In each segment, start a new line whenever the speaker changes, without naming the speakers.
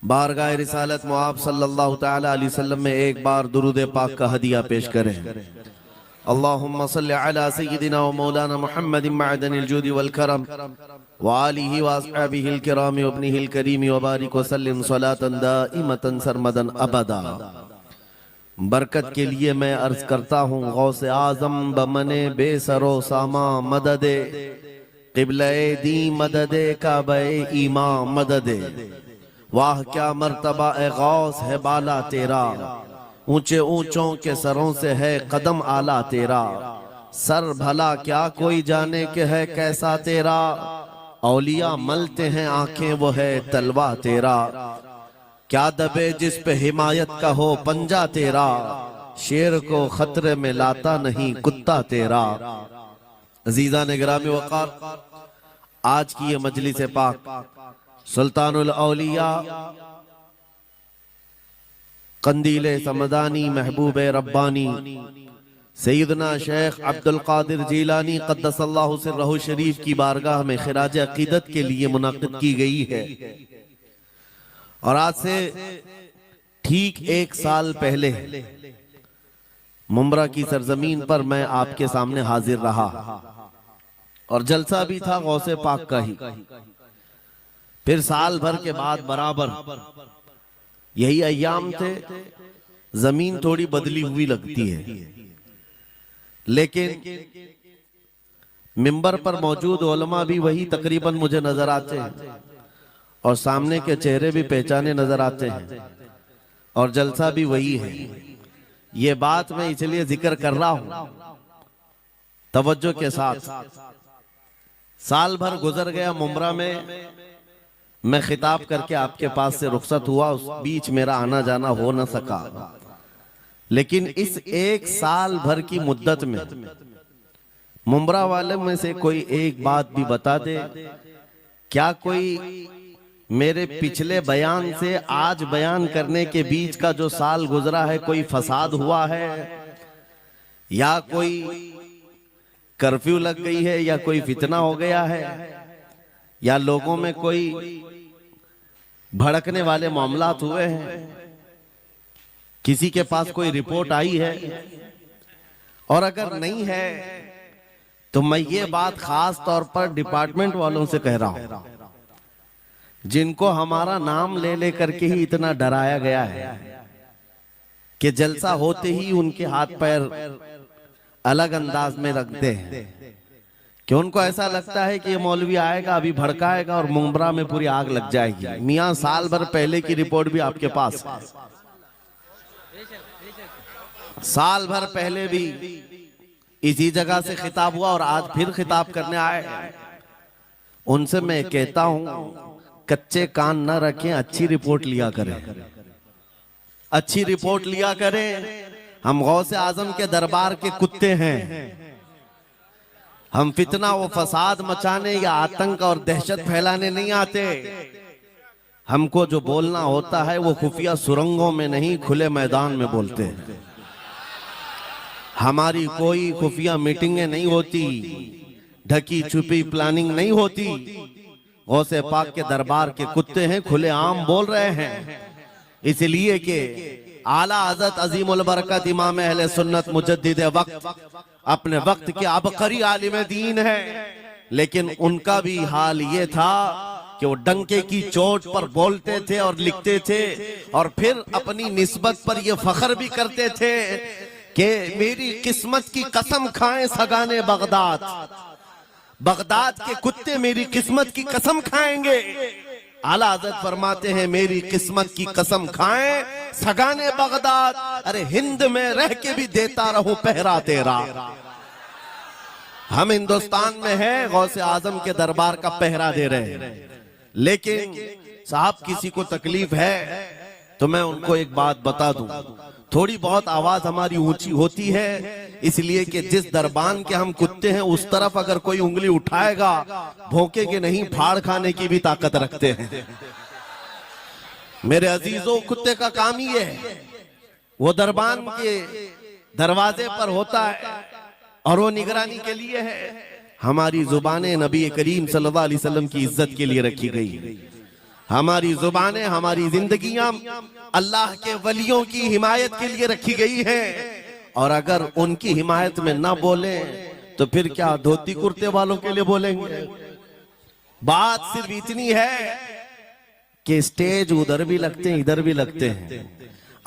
बारगाह रिसालत मुआब सल्लल्लाहु तआला अलैहि वसल्लम में एक बार दुरूद पाक का हदिया पेश करें। अल्लाहुम्मा सल्लि अला सय्यिदिना व मौलाना मुहम्मदिन मअदनिल जूदि वल करम व आलिहि व अस्हाबिहिल किराम व इब्निहिल करीम व बारिक व सल्लिम सलातन दाइमतन सरमदन अबदा। बरकत के लिए मैं अर्ज करता हूँ गौसे आजम बमने बेसरो सामा मददे क़िबले दी मददे काबे ईमा मददे। वाह क्या मर्तबा ए गौस है बाला तेरा, ऊंचे ऊंचों के सरों से है कदम आला तेरा। सर भला क्या कोई जाने के है कैसा तेरा, औलिया मलते हैं आंखें वो है तलवा तेरा। क्या दबे जिस पे हिमायत का हो पंजा तेरा, शेर को खतरे में लाता नहीं कुत्ता तेरा। अजीजा ने गिरामी वक़ार, आज की ये मजलिस पाक सुल्तानुल औलिया कंदीले समदानी महबूब रब्बानी सैयदना शेख अब्दुल कादिर जीलानी क़द्दसल्लाहु सिर्रहु शरीफ की बारगाह में खिराज अकीदत के लिए मुनाकिद की गई है। और आज से ठीक एक साल पहले मुंब्रा की सरजमीन पर मैं आपके सामने हाजिर रहा और जलसा भी था गौसे पाक का ही। फिर साल भर के बाद बराबर यही अय्याम थे, जमीन थोड़ी बदली हुई लगती है, लेकिन मिंबर पर मौजूद उलमा भी वही तकरीबन मुझे नजर आते हैं और सामने के चेहरे भी पहचाने नजर आते हैं और जलसा भी वही है। ये बात मैं इसलिए जिक्र कर रहा हूं तवज्जो के साथ। साल भर गुजर गया मुंब्रा में, मैं खिताब करके आपके पास से रुखसत हुआ, उस बीच मेरा आना जाना हो न सका। लेकिन इस एक साल भर की मुद्दत में मुंब्रा वाले में से कोई एक बात भी बता दे, क्या कोई मेरे पिछले बयान से आज बयान करने के बीच का जो साल गुजरा है कोई फसाद हुआ है, या कोई कर्फ्यू लग गई है, या कोई फितना हो गया है, या लोगों में कोई भड़कने वाले मामलात हुए हैं, किसी के पास कोई रिपोर्ट आई है? और अगर नहीं है तो मैं ये बात खास तौर पर डिपार्टमेंट वालों से कह रहा हूं, जिनको हमारा नाम ले लेकर के ही इतना डराया गया है कि जलसा होते ही उनके हाथ पैर अलग अंदाज में रखते हैं, कि उनको ऐसा लगता है कि ये मौलवी आएगा अभी भड़काएगा और मुंब्रा में पूरी आग लग जाएगी। मियां साल भर पहले की रिपोर्ट भी आपके पास है, साल भर पहले भी इसी जगह से खिताब हुआ और आज फिर खिताब करने आए। उनसे मैं कहता हूं कच्चे कान न रखें, अच्छी रिपोर्ट लिया करें, अच्छी रिपोर्ट लिया करें। हम गौसे आजम के दरबार के कुत्ते हैं, हम फितना व फसाद मचाने या आतंक और दहशत फैलाने नहीं आते। हमको जो बोलना होता है वो खुफिया सुरंगों में नहीं, खुले मैदान में बोलते हैं। हमारी कोई खुफिया मीटिंगें नहीं होती, ढकी छुपी प्लानिंग नहीं होती। गौसे पाक के दरबार के कुत्ते हैं, खुले आम बोल रहे हैं, इसलिए कि आला हज़रत अजीमुल बरकत इमाम अहले सुन्नत मुजद्दिद वक्त अपने वक्त के अबकरी आलिम दीन है। लेकिन उनका भी हाल ये था कि वो डंके की चोट पर बोलते थे और लिखते थे, और फिर अपनी निस्बत पर ये फख्र भी करते थे कि मेरी किस्मत की कसम खाएं सगाने बगदाद, बगदाद के कुत्ते मेरी किस्मत की कसम खाएंगे। आला हज़रत फरमाते हैं मेरी किस्मत की कसम खाएं सगाने बगदाद, अरे हिंद में रह के भी देता रहूं पहरा तेरा। हम हिंदुस्तान में हैं, गौसे आजम के दरबार का पहरा दे रहे हैं। लेकिन साहब किसी को तकलीफ है तो मैं उनको एक बात बता दूं, थोड़ी बहुत आवाज हमारी ऊंची होती है, इसलिए कि जिस दरबान के हम कुत्ते हैं उस तरफ अगर कोई उंगली उठाएगा भौंकेगे नहीं, फाड़ खाने की भी ताकत रखते हैं। मेरे अजीजों, कुत्ते का काम ही है, वो दरबान के दरवाजे पर होता है और वो निगरानी के लिए है। हमारी जुबानें नबी करीम सल्लल्लाहु अलैहि वसल्लम की इज्जत के लिए रखी गई। हमारी जुबानें, हमारी जिंदगियां अल्लाह के वलियों की हिमायत के लिए रखी गई है, और अगर उनकी हिमायत में ना बोले तो फिर क्या धोती कुर्ते वालों के लिए बोलेंगे। बात सिर्फ इतनी है कि स्टेज उधर भी लगते हैं, इधर भी लगते हैं।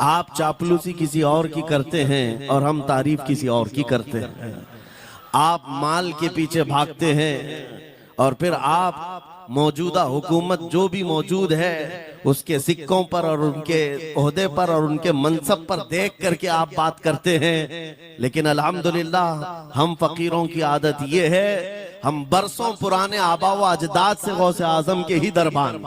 आप चापलूसी किसी और की करते हैं और हम तारीफ किसी और की करते हैं। आप माल के पीछे भागते हैं और फिर आप मौजूदा हुकूमत जो भी मौजूद है उसके सिक्कों पर और उनके ओहदे पर और उनके मनसब पर देख करके आप बात करते हैं। लेकिन अल्हम्दुलिल्लाह हम फकीरों की आदत ये है, हम बरसों पुराने आबा व अजदाद से गौसे आजम के ही दरबार,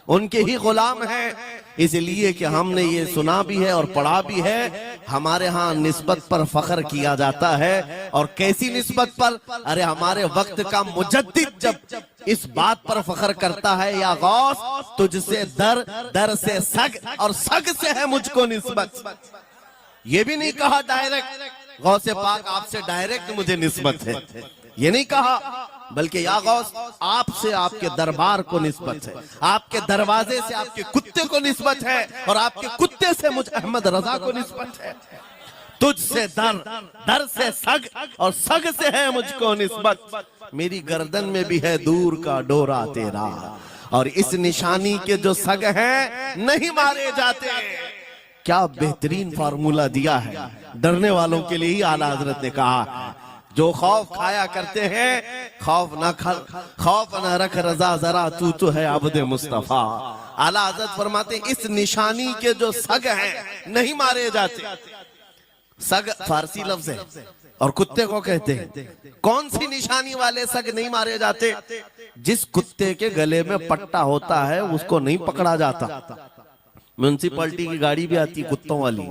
उनके ही गुलाम हैं, इसलिए कि हमने ये सुना भी है और पढ़ा भी है। हमारे यहाँ निस्बत पर फख्र किया जाता है, और कैसी निस्बत पर? अरे हमारे वक्त का मुजद्दिद जब इस बात पर फख्र करता है, या गौस तुझसे दर, दर से सग और सग से है मुझको निस्बत। ये भी नहीं कहा डायरेक्ट गौसे पाक आपसे डायरेक्ट मुझे निस्बत है, ये नहीं कहा, बल्कि या गौस आपसे आपके दरबार को निस्बत है, आपके दरवाजे से आपके कुत्ते को निस्बत है, और आपके कुत्ते से मुझ अहमद रजा को निस्बत है। तुझसे दर, दर से सग और सग से है मुझको निस्बत। मेरी गर्दन में भी है दूर का डोरा तेरा, और इस निशानी के जो सग हैं नहीं मारे जाते। क्या बेहतरीन फार्मूला दिया है डरने वालों के लिए ही आला हजरत ने कहा, जो खौफ खाया करते हैं खौफ न रख रजा जरा, तू तो है अब्दे मुस्तफा। आला हजरत फरमाते इस निशानी के जो सग हैं नहीं मारे जाते। सग फारसी लफ्ज है और कुत्ते को कहते हैं। कौन सी निशानी वाले सग नहीं मारे जाते? जिस कुत्ते के गले में पट्टा होता है उसको नहीं पकड़ा जाता। म्युनिसिपैलिटी की गाड़ी भी आती है कुत्तों वाली,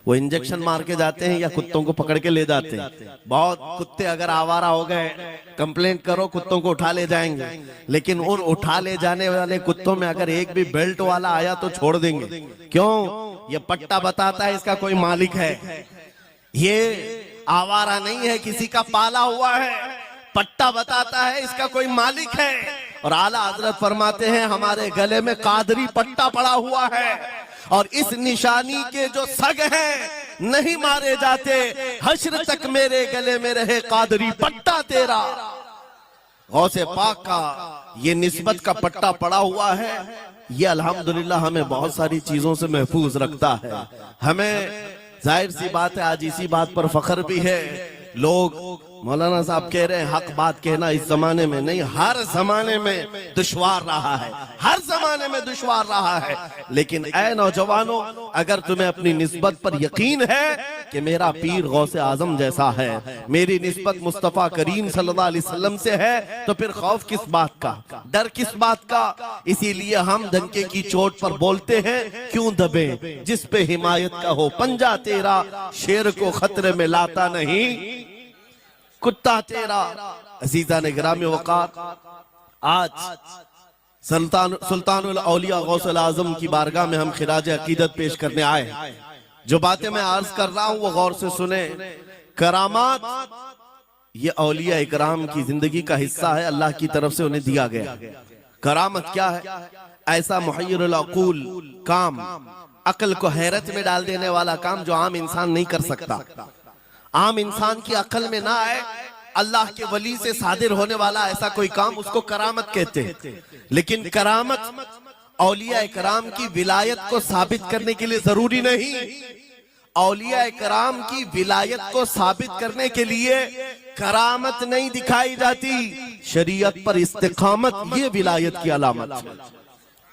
वो इंजेक्शन मार के जाते हैं या कुत्तों को पकड़ के ले जाते हैं। बहुत कुत्ते अगर आवारा हो गए, कंप्लेंट करो, कुत्तों को उठा ले जाएंगे। लेकिन उन उठा ले जाने वाले कुत्तों में अगर एक भी बेल्ट वाला आया तो छोड़ देंगे। क्यों? ये पट्टा बताता है इसका कोई मालिक है, ये आवारा नहीं है, किसी का पाला हुआ है। पट्टा बताता है इसका कोई मालिक है। और आला हजरत फरमाते हैं हमारे गले में कादरी पट्टा पड़ा हुआ है, और इस निशानी के जो सग हैं नहीं मारे जाते। हश्र तक मेरे गले में रहे कादरी पट्टा तेरा। गौसे पाक का ये निस्बत का पट्टा पड़ा हुआ है। ये अल्हम्दुलिल्लाह हमें बहुत सारी चीजों से महफूज रखता है। हमें जाहिर सी बात है आज इसी बात पर फख्र भी है। लोग मौलाना साहब कह रहे हैं हक बात कहना इस जमाने में नहीं, हर जमाने में दुश्वार रहा है, हर जमाने में दुश्वार रहा है। लेकिन ऐ नौजवानों, अगर तुम्हें अपनी निस्बत पर यकीन है कि मेरा पीर गौसे आजम जैसा है, मेरी निस्बत मुस्तफा करीम सल्लल्लाहु अलैहि वसल्लम से है, तो फिर खौफ किस बात का, डर किस बात का? इसीलिए हम डंके की चोट पर बोलते हैं, क्यों दबे जिस पे हिमायत का हो पंजा तेरा। शेर को खतरे में लाता नहीं कुत्ता तेरा। अजीजा ने गिरामी वक़ार, आज सुल्तानुल औलिया गौसुल आजम की बारगाह में हम खिराज अकीदत पेश करने आए। जो बातें मैं अर्ज कर रहा हूं वो गौर से सुने। करामात ये औलिया इकराम की जिंदगी का हिस्सा है, अल्लाह की तरफ से उन्हें दिया गया। करामत क्या है? ऐसा मुहय्यिरुल अक़ूल काम, अक्ल को हैरत में डाल देने वाला काम जो आम इंसान नहीं कर सकता, आम इंसान की अकल में ना आए। अल्लाह के वली से सादिर होने वाला ऐसा कोई काम, उसको करामत कहते हैं। लेकिन करामत औलिया कराम की विलायत को साबित करने के लिए जरूरी नहीं। औलिया कराम की विलायत को साबित करने के लिए करामत नहीं दिखाई जाती, शरीयत पर इस्तिकामत ये विलायत की अलामत है।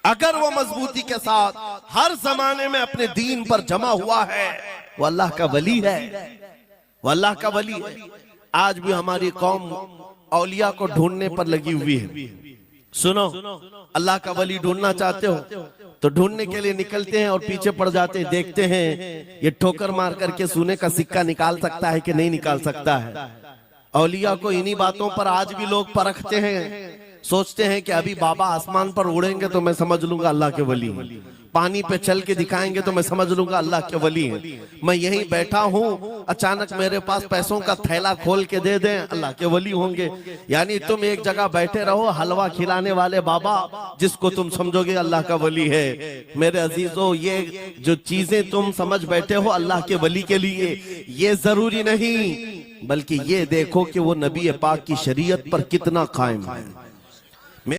अगर वो मजबूती के साथ हर जमाने में अपने दीन पर जमा हुआ है, वो अल्लाह का वली है, वो अल्लाह का वली है। आज भी हमारी कौम औलिया को ढूंढने पर लगी हुई है। सुनो, अल्लाह का वली ढूंढना चाहते हो तो ढूंढने के लिए निकलते हैं और पीछे पड़ जाते हैं। देखते हैं ये ठोकर मार करके सोने का सिक्का निकाल सकता है कि नहीं निकाल सकता है। औलिया को इन्हीं बातों पर आज भी लोग परखते हैं, सोचते हैं कि अभी बाबा आसमान पर उड़ेंगे तो मैं समझ लूंगा अल्लाह के वली हैं। पानी पे चल के दिखाएंगे तो मैं समझ लूंगा अल्लाह के वली हैं। मैं यहीं बैठा हूँ, अचानक मेरे पास पैसों का थैला खोल के दे दें, अल्लाह के वली होंगे। यानी तुम एक जगह बैठे रहो, हलवा खिलाने वाले बाबा जिसको तुम समझोगे अल्लाह का वली है। मेरे अजीजों, ये जो चीजें तुम समझ बैठे हो अल्लाह के वली के लिए, ये जरूरी नहीं, बल्कि ये देखो कि वो नबी पाक की शरीयत पर कितना कायम है।